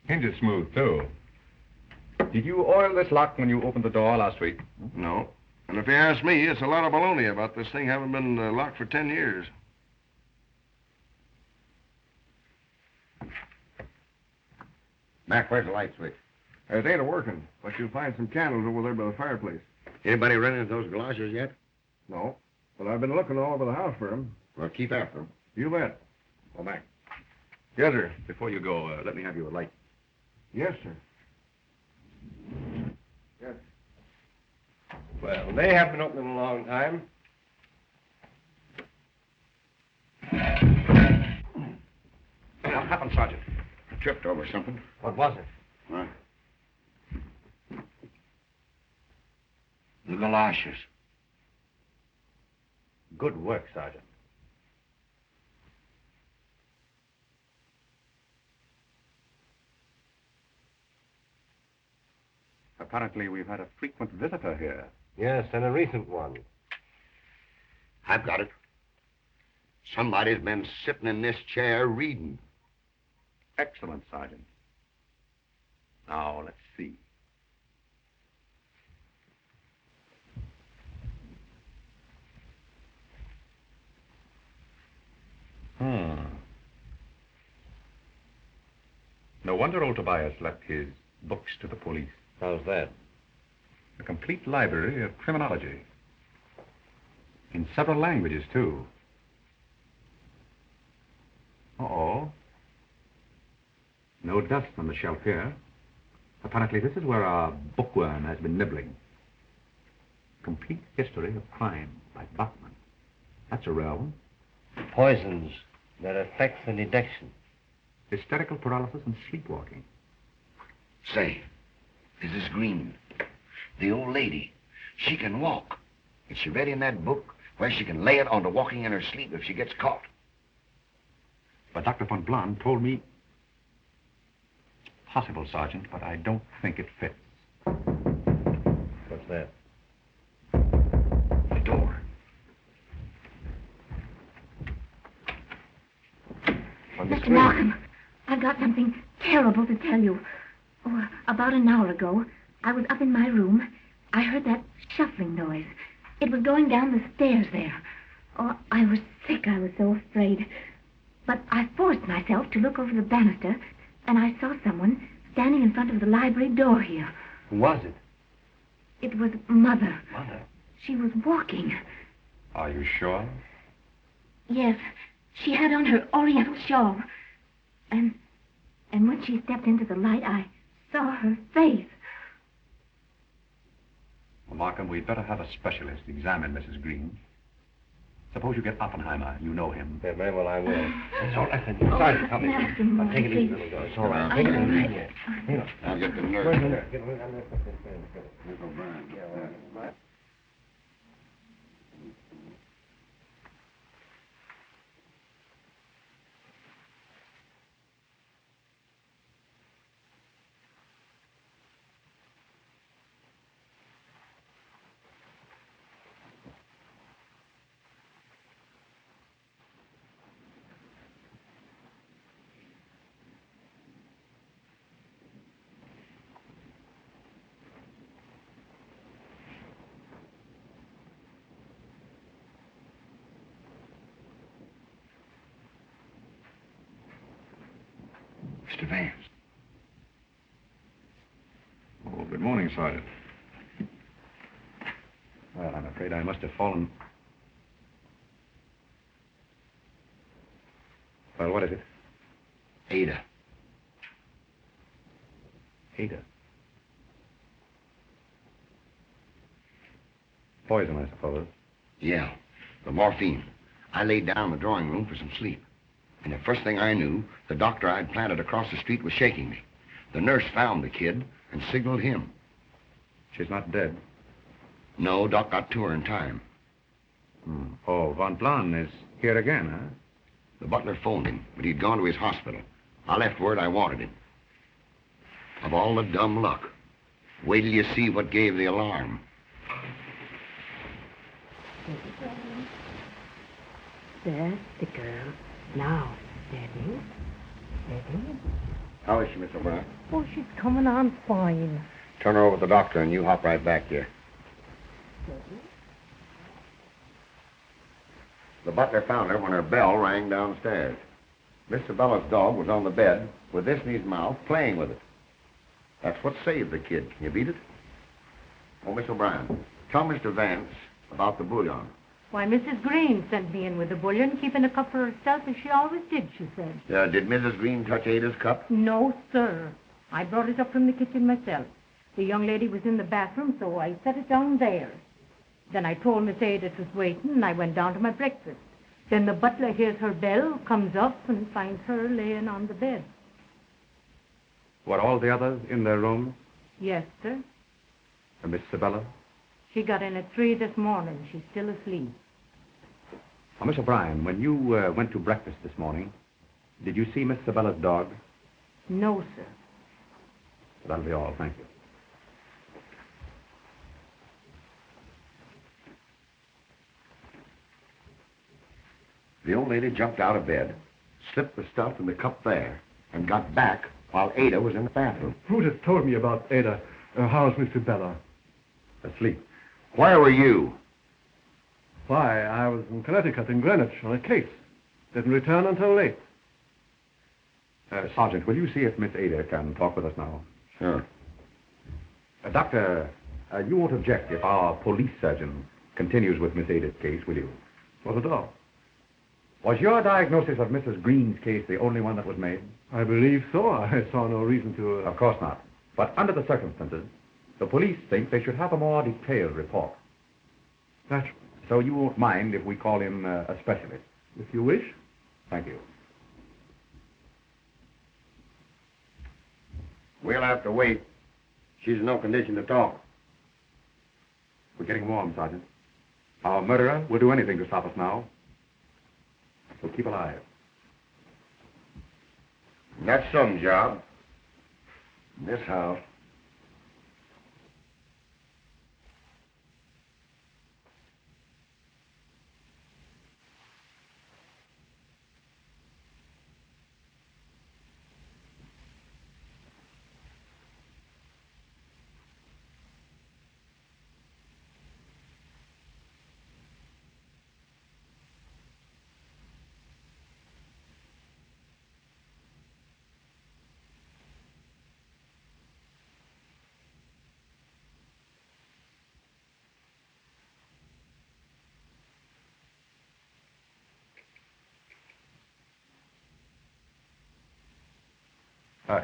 Hinges smooth, too. Did you oil this lock when you opened the door last week? No. And if you ask me, it's a lot of baloney about this thing having been locked for 10 years. Mac, where's the light switch? It ain't a-working, but you'll find some candles over there by the fireplace. Anybody run into those galoshes yet? No. But I've been looking all over the house for them. Well, keep after them. You bet. Oh, Mac. Yes, sir. Before you go, let me have you a light. Yes, sir. Yes. Well, they have been open a long time. What happened, Sergeant? Tripped over something. What was it? What? The galoshes. Good work, Sergeant. Apparently, we've had a frequent visitor here. Yes, and a recent one. I've got it. Somebody's been sitting in this chair reading. Excellent, Sergeant. Now, let's see. wonder old Tobias left his books to the police. How's that? A complete library of criminology. In several languages, too. Uh-oh. No dust on the shelf here. Apparently this is where our bookworm has been nibbling. Complete History of Crime by Bachman. That's a rare one. Poisons that affect the detection. Hysterical paralysis and sleepwalking. Say, this is Greene. The old lady. She can walk. And she read in that book where she can lay it on to walking in her sleep if she gets caught. But Dr. von Blond told me... It's possible, Sergeant, but I don't think it fits. What's that? The door. Mr. Markham, I've got something terrible to tell you. Oh, about an hour ago, I was up in my room. I heard that shuffling noise. It was going down the stairs there. Oh, I was sick. I was so afraid. But I forced myself to look over the banister, and I saw someone standing in front of the library door here. Who was it? It was Mother. Mother? She was walking. Are you sure? Yes, she had on her oriental shawl. And when she stepped into the light, I saw her face. Well, Markham, we'd better have a specialist examine Mrs. Greene. Suppose you get Oppenheimer. You know him. Yeah, very well, I will. It's all right. Sergeant, help me. I'll take it easy, little girl. It's all right. Take it easy. Here. I'll get the nurse. Where's the there. nurse? Miss O'Brien. Yeah. Mr. Vance. Oh, good morning, Sergeant. Well, I'm afraid I must have fallen... Well, what is it? Ada. Ada. Poison, I suppose. Yeah, the morphine. I laid down in the drawing room for some sleep. And the first thing I knew, the doctor I'd planted across the street was shaking me. The nurse found the kid and signaled him. She's not dead? No, Doc got to her in time. Oh, von Blon is here again, huh? The butler phoned him, but he'd gone to his hospital. I left word I wanted him. Of all the dumb luck. Wait till you see what gave the alarm. That's the girl. Now, steady. Steady. How is she, Miss O'Brien? Oh, she's coming on fine. Turn her over to the doctor and you hop right back here. Steady. The butler found her when her bell rang downstairs. Mr. Bella's dog was on the bed with this in his mouth, playing with it. That's what saved the kid. Can you beat it? Oh, Miss O'Brien, tell Mr. Vance about the bouillon. Why, Mrs. Greene sent me in with the bouillon, keeping a cup for herself as she always did, she said. Did Mrs. Greene touch Ada's cup? No, sir. I brought it up from the kitchen myself. The young lady was in the bathroom, so I set it down there. Then I told Miss Ada it was waiting, and I went down to my breakfast. Then the butler hears her bell, comes up, and finds her laying on the bed. Were all the others in their rooms? Yes, sir. And Miss Sabella? She got in at 3 this morning. She's still asleep. Now, Miss O'Brien, when you went to breakfast this morning, did you see Miss Sabella's dog? No, sir. That'll be all. Thank you. The old lady jumped out of bed, slipped the stuff in the cup there, and got back while Ada was in the bathroom. Who'd have told me about Ada? How's Mr. Bella? Asleep. Where were you? Why, I was in Connecticut, in Greenwich, on a case. Didn't return until late. Sergeant, will you see if Miss Ada can talk with us now? Sure. Doctor, you won't object if our police surgeon continues with Miss Ada's case, will you? Not at all. Was your diagnosis of Mrs. Greene's case the only one that was made? I believe so. I saw no reason to... Of course not. But under the circumstances, the police think they should have a more detailed report. Naturally. So you won't mind if we call in a specialist? If you wish. Thank you. We'll have to wait. She's in no condition to talk. We're getting warm, Sergeant. Our murderer will do anything to stop us now. So keep alive. That's some job. This house.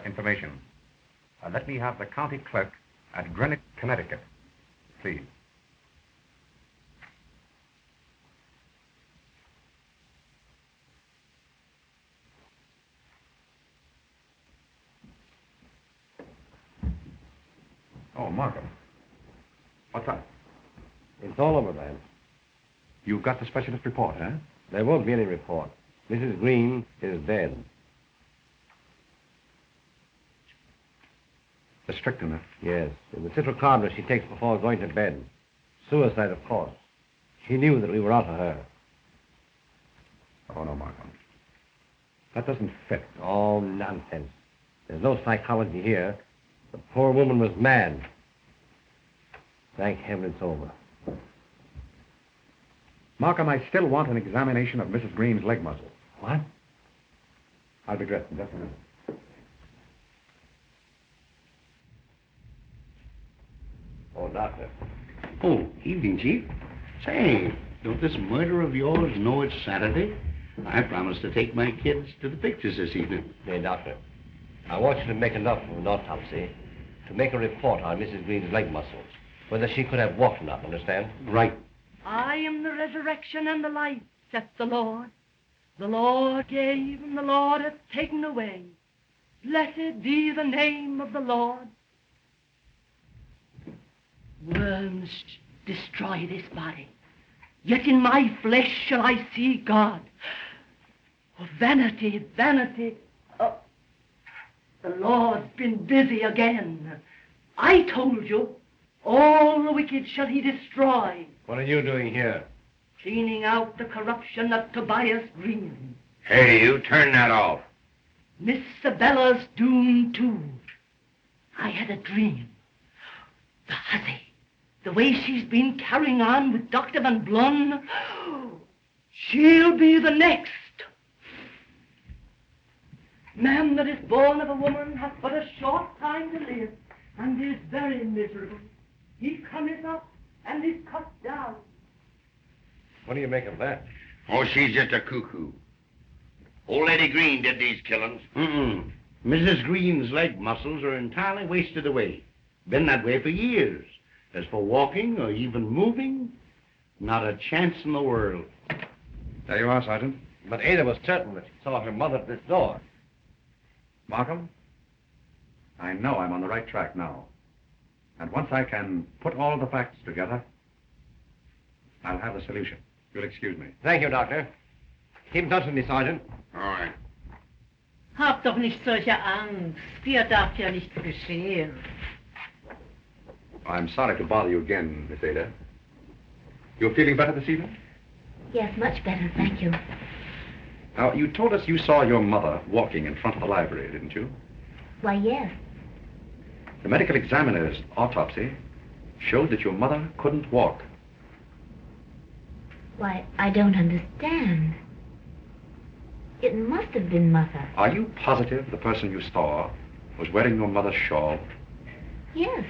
Information. Let me have the county clerk at Greene, Connecticut, please. Oh, Markham. What's that? It's all over, man. You've got the specialist report, huh? There won't be any report. Mrs. Greene is dead. The strychnine. Yes. In the citrocarbon she takes before going to bed. Suicide, of course. She knew that we were after her. Oh, no, Markham. That doesn't fit. Oh, nonsense. There's no psychology here. The poor woman was mad. Thank heaven it's over. Markham, I still want an examination of Mrs. Greene's leg muscles. What? I'll be dressed in just a minute. Oh, doctor. Oh, evening, Chief. Say, don't this murder of yours know it's Saturday? I promised to take my kids to the pictures this evening. Hey, doctor. I want you to make enough of an autopsy to make a report on Mrs. Greene's leg muscles. Whether she could have walked or not, understand? Right. I am the resurrection and the life, saith the Lord. The Lord gave and the Lord hath taken away. Blessed be the name of the Lord. Worms destroy this body, yet in my flesh shall I see God. Oh, vanity, vanity. Oh, the Lord's been busy again. I told you, all the wicked shall he destroy. What are you doing here? Cleaning out the corruption of Tobias Greene. Hey, you, turn that off. Miss Sabella's doomed too. I had a dream. The hussy, the way she's been carrying on with Dr. Van Blun, she'll be the next. Man that is born of a woman hath but a short time to live, and is very miserable. He cometh up and is cut down. What do you make of that? Oh, she's just a cuckoo. Old Lady Greene did these killings. Mrs. Greene's leg muscles are entirely wasted away. Been that way for years. As for walking or even moving, not a chance in the world. There you are, Sergeant. But Ada was certain that she saw her mother at this door. Markham, I know I'm on the right track now. And once I can put all the facts together, I'll have the solution. You'll excuse me. Thank you, Doctor. Keep in touch with me, Sergeant. All right. Hab doch nicht solche Angst. Dir darf ja nichts geschehen. I'm sorry to bother you again, Miss Ada. You're feeling better this evening? Yes, much better, thank you. Now, you told us you saw your mother walking in front of the library, didn't you? Why, yes. The medical examiner's autopsy showed that your mother couldn't walk. Why, I don't understand. It must have been Mother. Are you positive the person you saw was wearing your mother's shawl? Yes,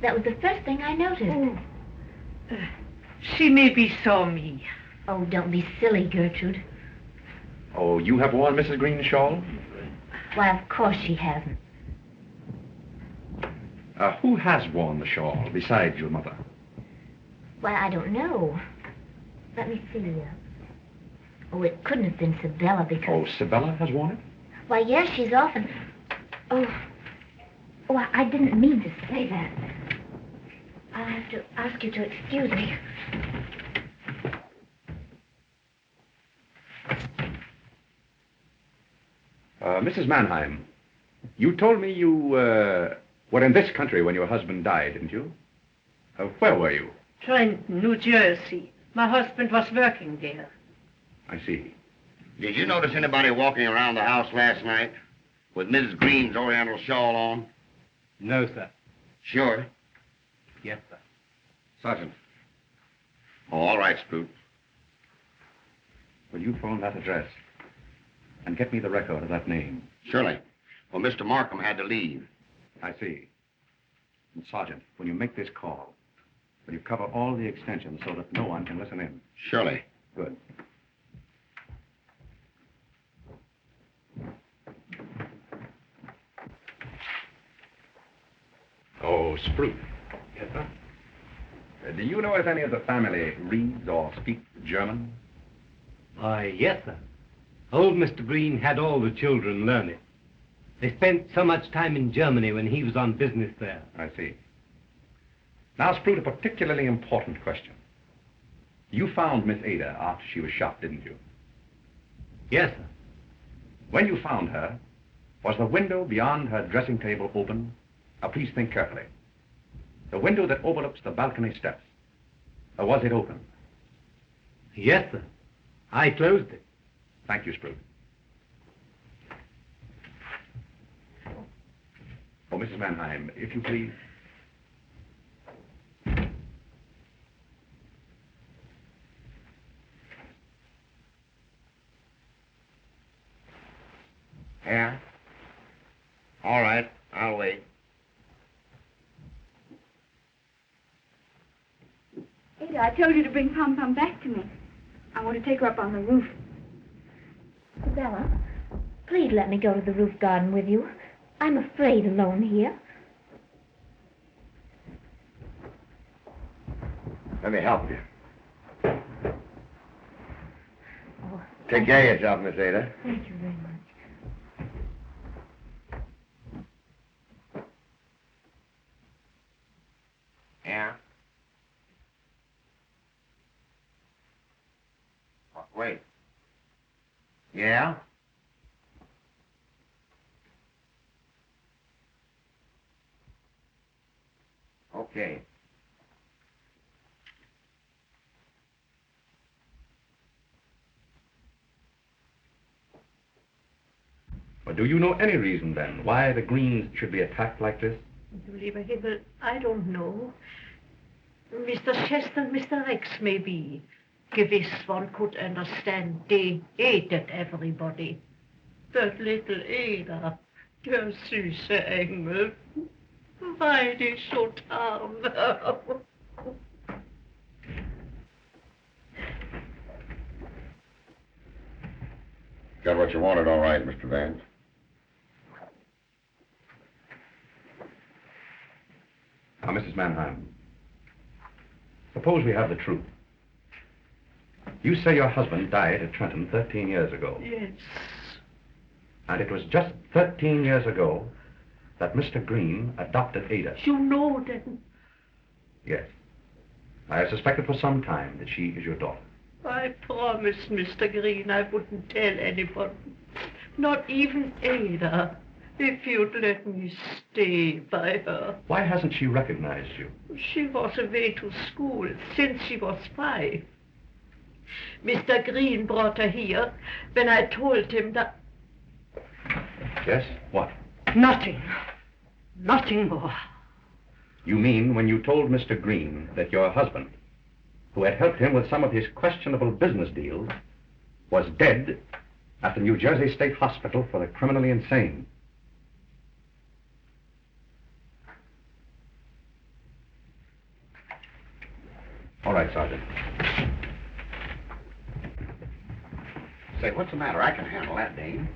that was the first thing I noticed. Oh. She maybe saw me. Oh, don't be silly, Gertrude. Oh, you have worn Mrs. Greene's shawl? Why, of course she hasn't. Who has worn the shawl besides your mother? Why, I don't know. Let me see. Oh, it couldn't have been Sabella because... Oh, Sabella has worn it? Why, yes, she's often... Oh, I didn't mean to say that. I'll have to ask you to excuse me. Mrs. Mannheim, you told me you were in this country when your husband died, didn't you? Where were you? Trenton, New Jersey. My husband was working there. I see. Did you notice anybody walking around the house last night with Mrs. Greene's oriental shawl on? No, sir. Sure? Yes, sir. Sergeant. Oh, all right, Sprout. Will you phone that address and get me the record of that name? Surely. Well, Mr. Markham had to leave. I see. And Sergeant, when you make this call, will you cover all the extensions so that no one can listen in? Surely. Good. Oh, Sprout. Yes, sir. Do you know if any of the family reads or speaks German? Why, yes, sir. Old Mr. Greene had all the children learn it. They spent so much time in Germany when he was on business there. I see. Now, Sprout, a particularly important question. You found Miss Ada after she was shot, didn't you? Yes, sir. When you found her, was the window beyond her dressing table open? Now, please think carefully. The window that overlooks the balcony steps. Or was it open? Yes, sir. I closed it. Thank you, Sprout. Oh, Mrs. Mannheim, if you please. Yeah? All right, I'll wait. Ada, I told you to bring Pom Pom back to me. I want to take her up on the roof. Isabella, please let me go to the roof garden with you. I'm afraid alone here. Let me help you. Oh, Take care of yourself, Miss Ada. thank you very much. Yeah? Wait. Yeah? Okay. But do you know any reason, then, why the Greenes should be attacked like this? Du lieber Himmel, I don't know. Mr. Chester and Mr. Rex, maybe. Gewiss, one could understand they hated everybody. But little Ada, der süße Engel, why they so arm? Got what you wanted, all right, Mr. Vance. Now, Mrs. Mannheim, suppose we have the truth. You say your husband died at Trenton 13 years ago. Yes. And it was just 13 years ago that Mr. Greene adopted Ada. You know then. Yes. I have suspected for some time that she is your daughter. I promised Mr. Greene I wouldn't tell anyone. Not even Ada. If you'd let me stay by her. Why hasn't she recognized you? She was away to school since she was 5. Mr. Greene brought her here when I told him that... Yes? What? Nothing. Nothing more. You mean when you told Mr. Greene that your husband, who had helped him with some of his questionable business deals, was dead, at the New Jersey State Hospital for the criminally insane. All right, Sergeant. Say, what's the matter? I can handle that, Dane.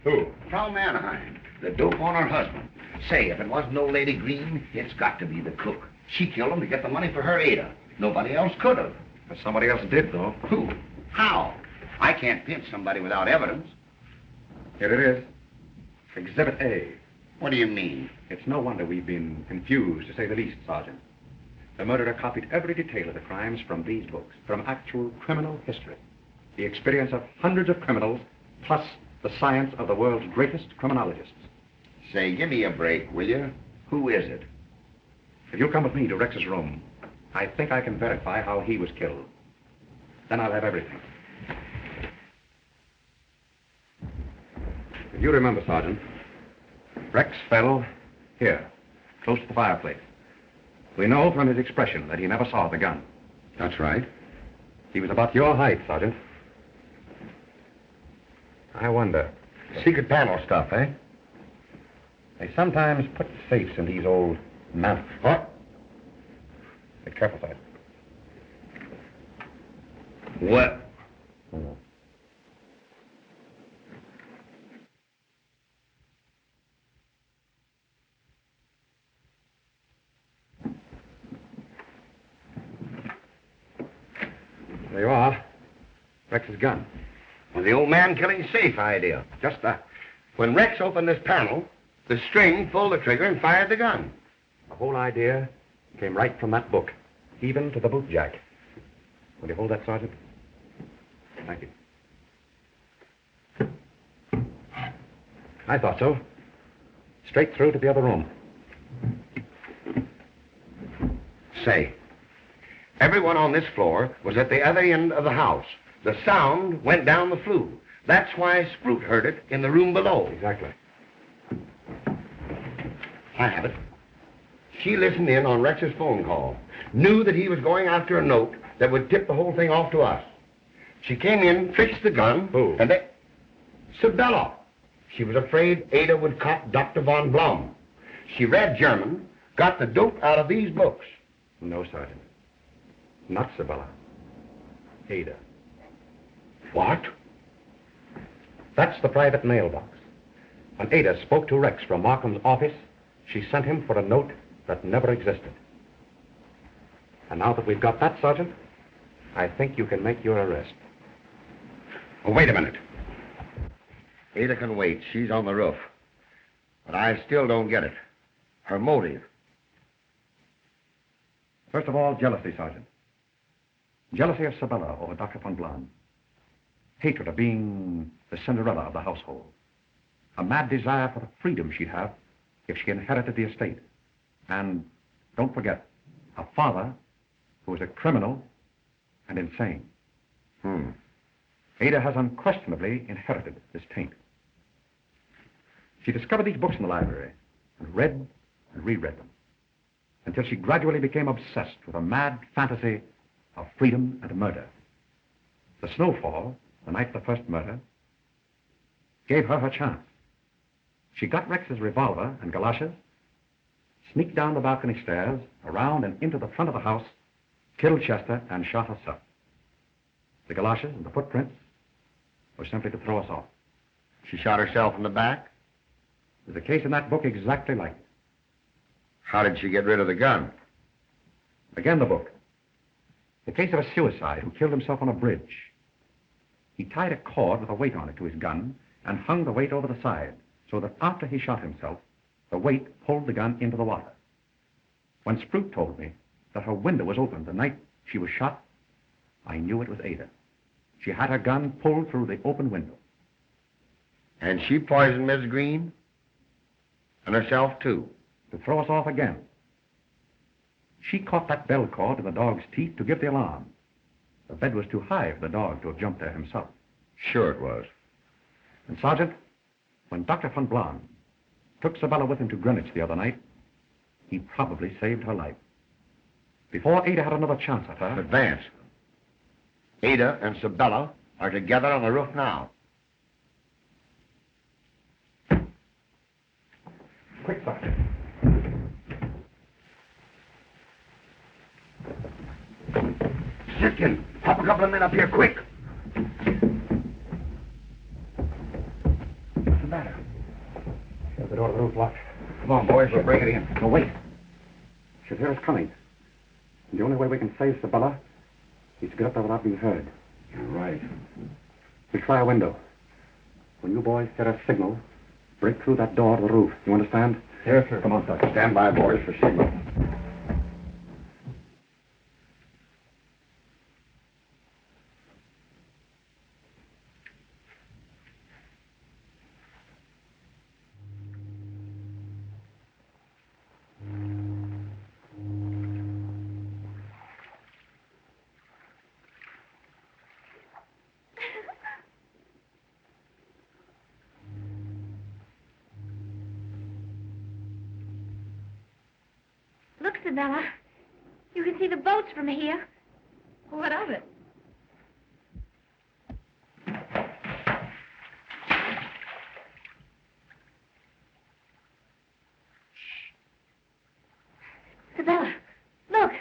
Who? Frau Mannheim, the dope on her husband. Say, if it wasn't old Lady Greene, it's got to be the cook. She killed him to get the money for her Ada. Nobody else could have. But somebody else did, though. Who? How? I can't pinch somebody without evidence. Here it is. Exhibit A. What do you mean? It's no wonder we've been confused, to say the least, Sergeant. The murderer copied every detail of the crimes from these books, from actual criminal history. The experience of hundreds of criminals, plus the science of the world's greatest criminologists. Say, give me a break, will you? Who is it? If you'll come with me to Rex's room, I think I can verify how he was killed. Then I'll have everything. If you remember, Sergeant, Rex fell here, close to the fireplace. We know from his expression that he never saw the gun. That's right. He was about your height, Sergeant. I wonder. Secret panel stuff, eh? They sometimes put safes in these old mountains. What? Be careful, Sergeant. What? Oh. There you are. Rex's gun. Well, the old man killing safe idea. Just that. When Rex opened this panel, the string pulled the trigger and fired the gun. The whole idea came right from that book, even to the boot jack. Will you hold that, Sergeant? Thank you. I thought so. Straight through to the other room. Say, everyone on this floor was at the other end of the house. The sound went down the flue. That's why Sprout heard it in the room below. Exactly. I have it. She listened in on Rex's phone call. Knew that he was going after a note that would tip the whole thing off to us. She came in, fixed the gun. Who? And then... Sabella. She was afraid Ada would cop Dr. von Blum. She read German, got the dope out of these books. No, Sergeant. Not Sabella. Ada. What? That's the private mailbox. When Ada spoke to Rex from Markham's office, she sent him for a note that never existed. And now that we've got that, Sergeant, I think you can make your arrest. Oh, wait a minute. Ada can wait. She's on the roof. But I still don't get it. Her motive. First of all, jealousy, Sergeant. Jealousy of Sabella over Dr. von Blum. Hatred of being the Cinderella of the household. A mad desire for the freedom she'd have if she inherited the estate. And, don't forget, a father who was a criminal and insane. Ada has unquestionably inherited this taint. She discovered these books in the library and read and reread them until she gradually became obsessed with a mad fantasy of freedom and murder. The snowfall, the night of the first murder, gave her her chance. She got Rex's revolver and galoshes, sneaked down the balcony stairs, around and into the front of the house, killed Chester, and shot herself. The galoshes and the footprints were simply to throw us off. She shot herself in the back? There's a case in that book exactly like it. How did she get rid of the gun? Again, the book. The case of a suicide who killed himself on a bridge. He tied a cord with a weight on it to his gun and hung the weight over the side so that after he shot himself, the weight pulled the gun into the water. When Sprout told me that her window was open the night she was shot, I knew it was Ada. She had her gun pulled through the open window. And she poisoned Miss Greene? And herself, too? To throw us off again. She caught that bell cord in the dog's teeth to give the alarm. The bed was too high for the dog to have jumped there himself. Sure it was. And, Sergeant, when Dr. von Blum took Sabella with him to Greenwich the other night, he probably saved her life. Before Ada had another chance at her... But Vance, Ada and Sabella are together on the roof now. Chitkin, hop a couple of men up here, quick. What's the matter? The door to the roof locked. Come on, boys, we'll break it in. No, wait. She'll hear us coming. And the only way we can save Sabella is to get up there without being heard. You're right. We'll try a window. When you boys get a signal, break through that door to the roof. You understand? Yes, sir. Come on, Doc. Stand by, boys, for signal. Look, Sabella. You can see the boats from here. What of it? Sabella, look.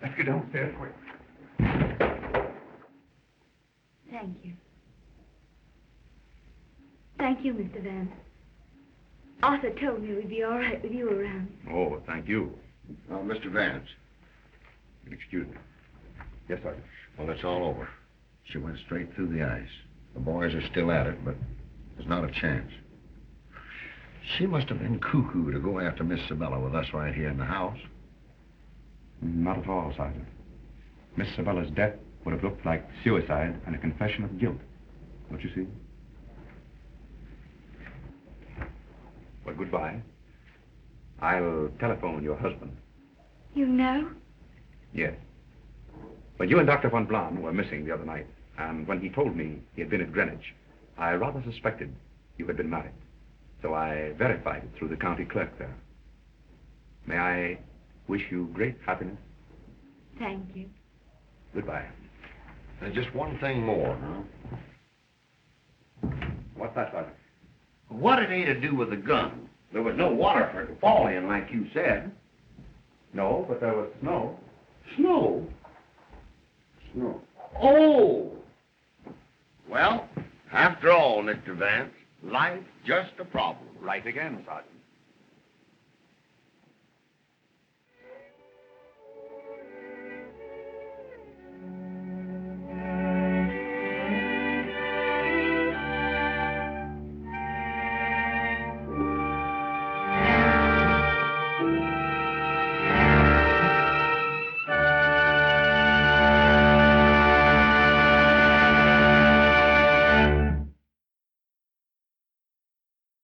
Let's get downstairs quick. Thank you. Thank you, Mr. Vance. Arthur told me we'd be all right with you around. Oh, thank you. Mr. Vance. Excuse me. Yes, Sergeant. Well, it's all over. She went straight through the ice. The boys are still at it, but there's not a chance. She must have been cuckoo to go after Miss Sabella with us right here in the house. Not at all, Sergeant. Miss Sabella's death would have looked like suicide and a confession of guilt. Don't you see? Well, goodbye. I'll telephone your husband. You know? Yes. But you and Dr. von Blahn were missing the other night, and when he told me he had been at Greenwich, I rather suspected you had been married. So I verified it through the county clerk there. May I wish you great happiness? Thank you. Goodbye. There's just one thing more, huh? What's that, Sergeant? What did Ada do with the gun? There was no water for it to fall in, like you said. No, but there was snow. Snow? Snow. Oh! Well, after all, Mr. Vance, life's just a problem. Right again, Sergeant.